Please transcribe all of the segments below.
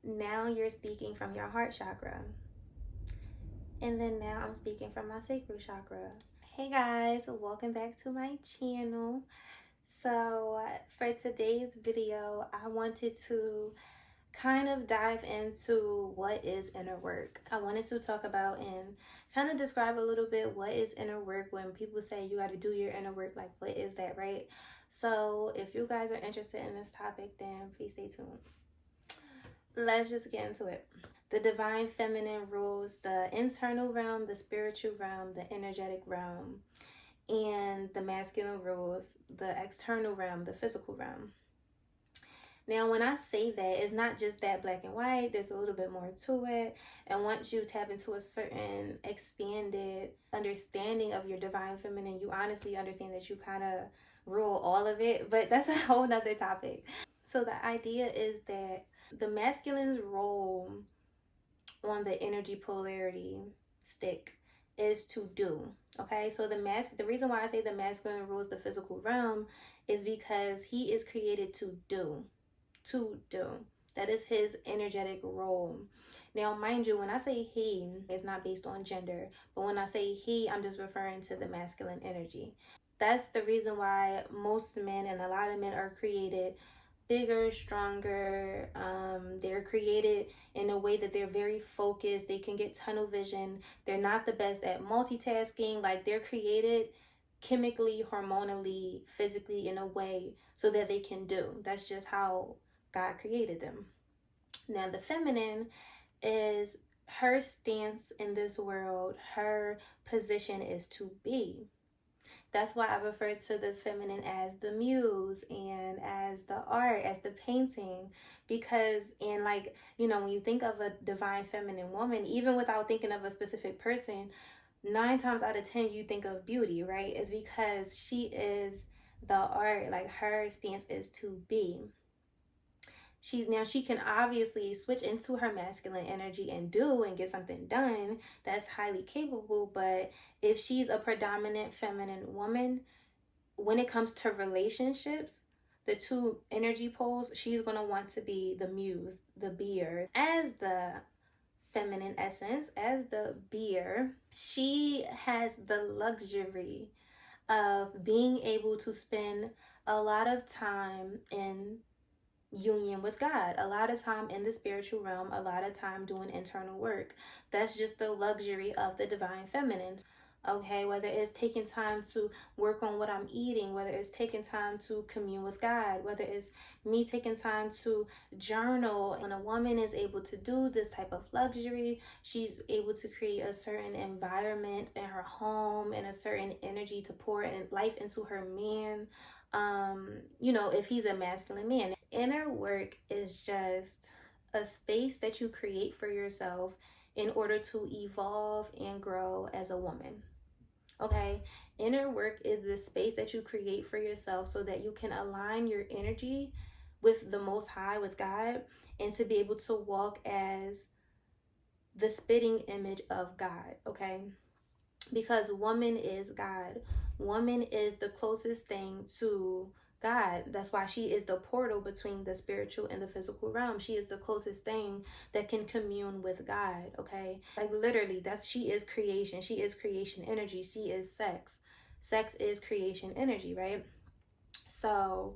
now you're speaking from your heart chakra. And then now I'm speaking from my sacral chakra. Hey guys, welcome back to my channel. So for today's video, I wanted to kind of dive into what is inner work. I wanted to talk about and kind of describe a little bit what is inner work. When people say you got to do your inner work, like what is that, right? So if you guys are interested in this topic, then please stay tuned. Let's just get into it. The divine feminine rules the internal realm, the spiritual realm, the energetic realm, and the masculine rules the external realm, the physical realm. Now, when I say that, it's not just that black and white, there's a little bit more to it. And once you tap into a certain expanded understanding of your divine feminine, you honestly understand that you kind of rule all of it, but that's a whole nother topic. So the idea is that the masculine's role on the energy polarity stick is to do. Okay, so the reason why I say the masculine rules the physical realm is because he is created to do. That is his energetic role. Now, mind you, when I say he, it's not based on gender, but when I say he, I'm just referring to the masculine energy. That's the reason why most men and a lot of men are created bigger, stronger. They're created in a way that they're very focused. They can get tunnel vision. They're not the best at multitasking. Like, they're created chemically, hormonally, physically in a way so that they can do. That's just how God created them. Now, the feminine is her stance in this world. Her position is to be. That's why I refer to the feminine as the muse and as the art, as the painting, because in, like, you know, when you think of a divine feminine woman, even without thinking of a specific person, 9 times out of 10 you think of beauty, right? It's because she is the art. Like, her stance is to be. She can obviously switch into her masculine energy and do and get something done that's highly capable, but if she's a predominant feminine woman, when it comes to relationships, the two energy poles, she's going to want to be the muse, the beer. As the feminine essence, as the beer, she has the luxury of being able to spend a lot of time in union with God, a lot of time in the spiritual realm, a lot of time doing internal work. That's just the luxury of the divine feminine. Okay, whether it's taking time to work on what I'm eating, whether it's taking time to commune with God, whether it's me taking time to journal. When a woman is able to do this type of luxury, she's able to create a certain environment in her home and a certain energy to pour in life into her man. You know, if he's a masculine man. Inner work is just a space that you create for yourself in order to evolve and grow as a woman. Okay, inner work is the space that you create for yourself so that you can align your energy with the Most High, with God, and to be able to walk as the spitting image of God. Okay, because woman is God. Woman is the closest thing to God. That's why she is the portal between the spiritual and the physical realm. She is the closest thing that can commune with God, okay? Like, literally, she is creation. She is creation energy. She is sex. Sex is creation energy, right? So,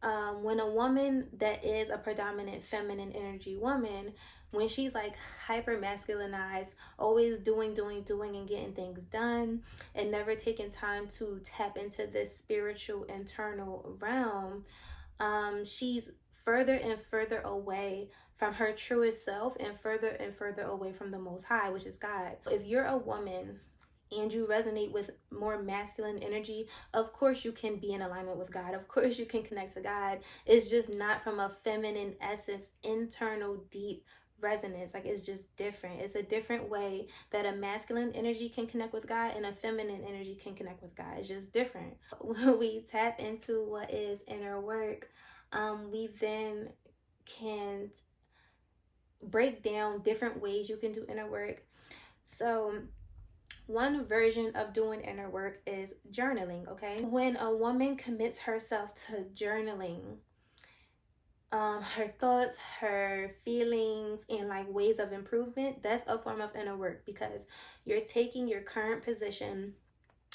when a woman that is a predominant feminine energy woman, when she's like hyper masculinized, always doing and getting things done, and never taking time to tap into this spiritual internal realm, she's further and further away from her truest self and further away from the Most High, which is God. If you're a woman and you resonate with more masculine energy, of course you can be in alignment with God. Of course you can connect to God. It's just not from a feminine essence, internal, deep resonance. Like, it's just different. It's a different way that a masculine energy can connect with God and a feminine energy can connect with God. It's just different. When we tap into what is inner work, we then can break down different ways you can do inner work. So one version of doing inner work is journaling, okay? When a woman commits herself to journaling, her thoughts, her feelings, things and like ways of improvement, that's a form of inner work, because you're taking your current position,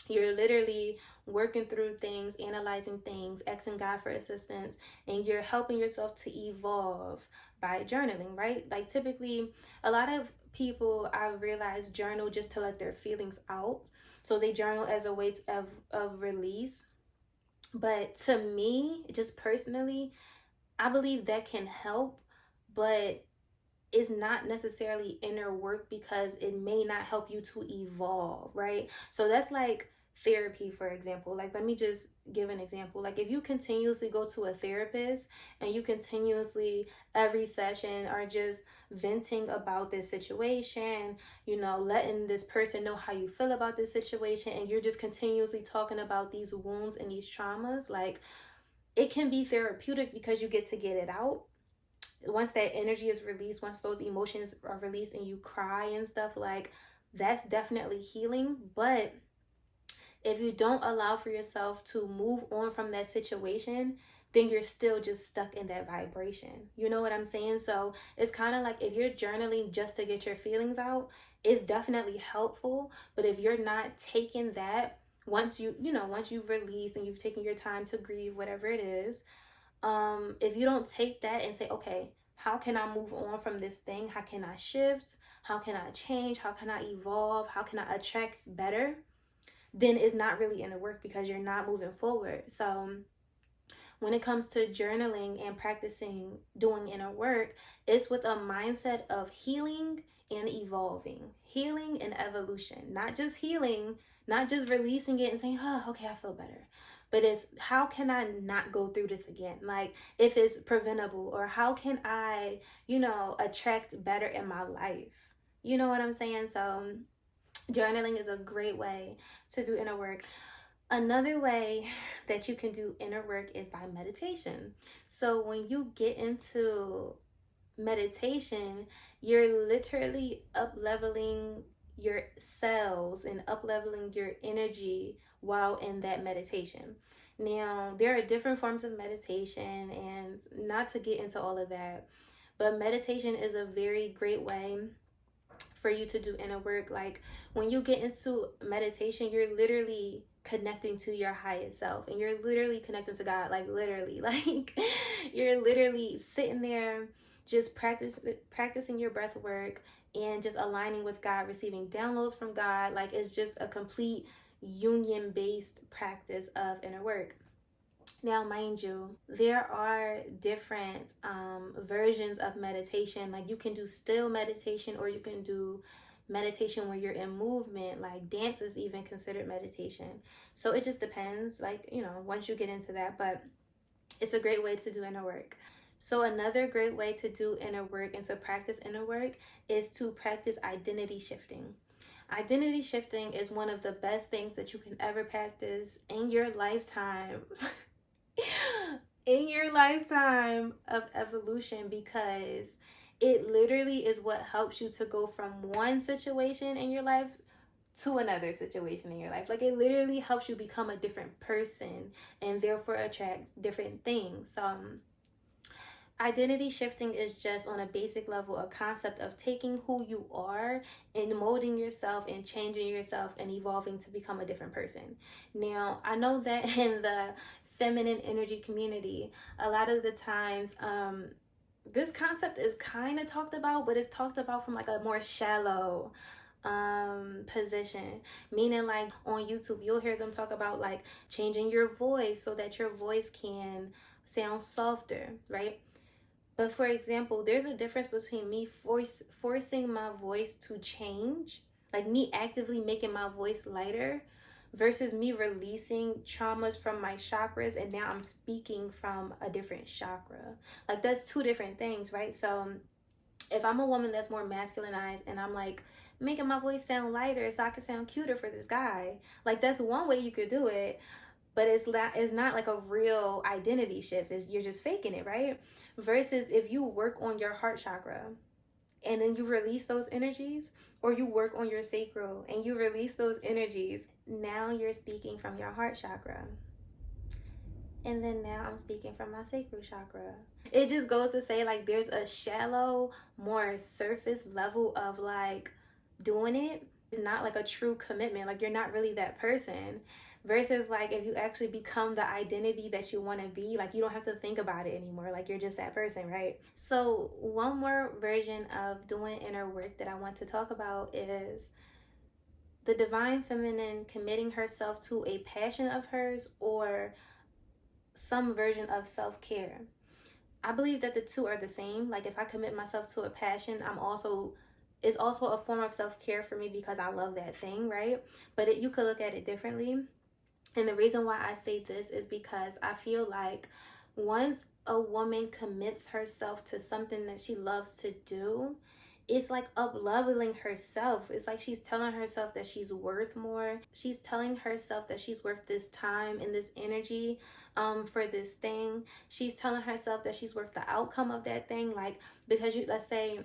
you're literally working through things, analyzing things, asking God for assistance, and you're helping yourself to evolve by journaling, right? Like typically, a lot of people, I realize, journal just to let their feelings out. So they journal as a way of release. But to me, just personally, I believe that can help, but is not necessarily inner work, because it may not help you to evolve, right? So that's like therapy, for example. Like, let me just give an example. Like, if you continuously go to a therapist and you continuously every session are just venting about this situation, letting this person know how you feel about this situation, and you're just continuously talking about these wounds and these traumas, like, it can be therapeutic because you get to get it out. Once that energy is released, once those emotions are released and you cry and stuff, like, that's definitely healing. But if you don't allow for yourself to move on from that situation, then you're still just stuck in that vibration. You know what I'm saying? So it's kind of like, if you're journaling just to get your feelings out, it's definitely helpful. But if you're not taking that, once you've released and you've taken your time to grieve, whatever it is, if you don't take that and say, okay, how can I move on from this thing? How can I shift? How can I change? How can I evolve? How can I attract better? Then it's not really in the work, because you're not moving forward. So when it comes to journaling and practicing doing inner work, it's with a mindset of healing and evolving, healing and evolution, not just healing, not just releasing it and saying, oh, okay, I feel better. But it's, how can I not go through this again? Like, if it's preventable, or how can I, attract better in my life? You know what I'm saying? So journaling is a great way to do inner work. Another way that you can do inner work is by meditation. So when you get into meditation, you're literally up leveling your cells and up leveling your energy while in that meditation. Now, there are different forms of meditation, and not to get into all of that, but meditation is a very great way for you to do inner work. Like, when you get into meditation, you're literally connecting to your highest self, and you're literally connecting to God, like literally, like you're literally sitting there just practicing your breath work, and just aligning with God, receiving downloads from God. Like, it's just a complete union based practice of inner work. Now, mind you, there are different versions of meditation. Like, you can do still meditation, or you can do meditation where you're in movement. Like, dance is even considered meditation. So it just depends, like, once you get into that. But it's a great way to do inner work. So another great way to do inner work and to practice inner work is to practice identity shifting. Identity shifting is one of the best things that you can ever practice in your lifetime. In your lifetime of evolution, because it literally is what helps you to go from one situation in your life to another situation in your life. Like, it literally helps you become a different person, and therefore attract different things. Identity shifting is just, on a basic level, a concept of taking who you are and molding yourself and changing yourself and evolving to become a different person. Now, I know that in the feminine energy community, a lot of the times, this concept is kind of talked about, but it's talked about from like a more shallow position. Meaning, like, on YouTube, you'll hear them talk about like changing your voice so that your voice can sound softer, right? But for example, there's a difference between me forcing my voice to change, like me actively making my voice lighter, versus me releasing traumas from my chakras, and now I'm speaking from a different chakra. Like, that's two different things, right? So if I'm a woman that's more masculinized, and I'm like making my voice sound lighter so I can sound cuter for this guy, like, that's one way you could do it. But it's not like a real identity shift. You're just faking it, right? Versus if you work on your heart chakra and then you release those energies, or you work on your sacral and you release those energies, now you're speaking from your heart chakra. And then now I'm speaking from my sacral chakra. It just goes to say, like, there's a shallow, more surface level of like doing it. It's not like a true commitment. Like, you're not really that person. Versus, like, if you actually become the identity that you want to be, like, you don't have to think about it anymore. Like, you're just that person, right? So, one more version of doing inner work that I want to talk about is the divine feminine committing herself to a passion of hers or some version of self care. I believe that the two are the same. Like, if I commit myself to a passion, it's also a form of self care for me because I love that thing, right? But you could look at it differently. And the reason why I say this is because I feel like once a woman commits herself to something that she loves to do, it's like up leveling herself. It's like she's telling herself that she's worth more. She's telling herself that she's worth this time and this energy for this thing. She's telling herself that she's worth the outcome of that thing. Like, because let's say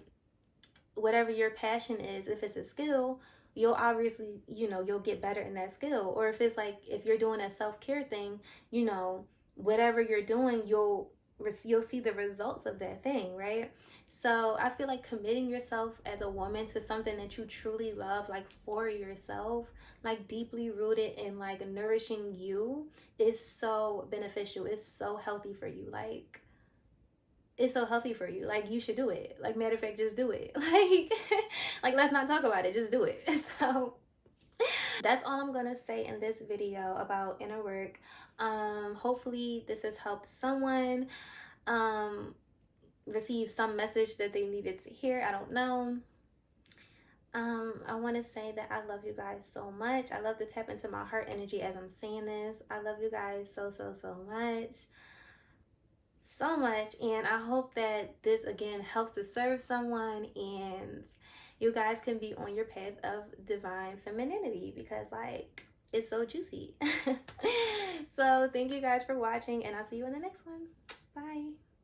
whatever your passion is, if it's a skill, you'll obviously, you'll get better in that skill. Or if it's like, if you're doing a self-care thing, whatever you're doing, you'll see the results of that thing, right? So I feel like committing yourself as a woman to something that you truly love, like for yourself, like deeply rooted in like nourishing you, is so beneficial. It's so healthy for you. It's so healthy for you. Like, you should do it. Like, matter of fact, just do it. Like let's not talk about it. Just do it. So that's all I'm gonna say in this video about inner work. Hopefully this has helped someone receive some message that they needed to hear. I don't know. I want to say that I love you guys so much. I love to tap into my heart energy as I'm saying this. I love you guys so, so, so much. So much, and I hope that this again helps to serve someone and you guys can be on your path of divine femininity, because like it's so juicy. So thank you guys for watching, and I'll see you in the next one. Bye.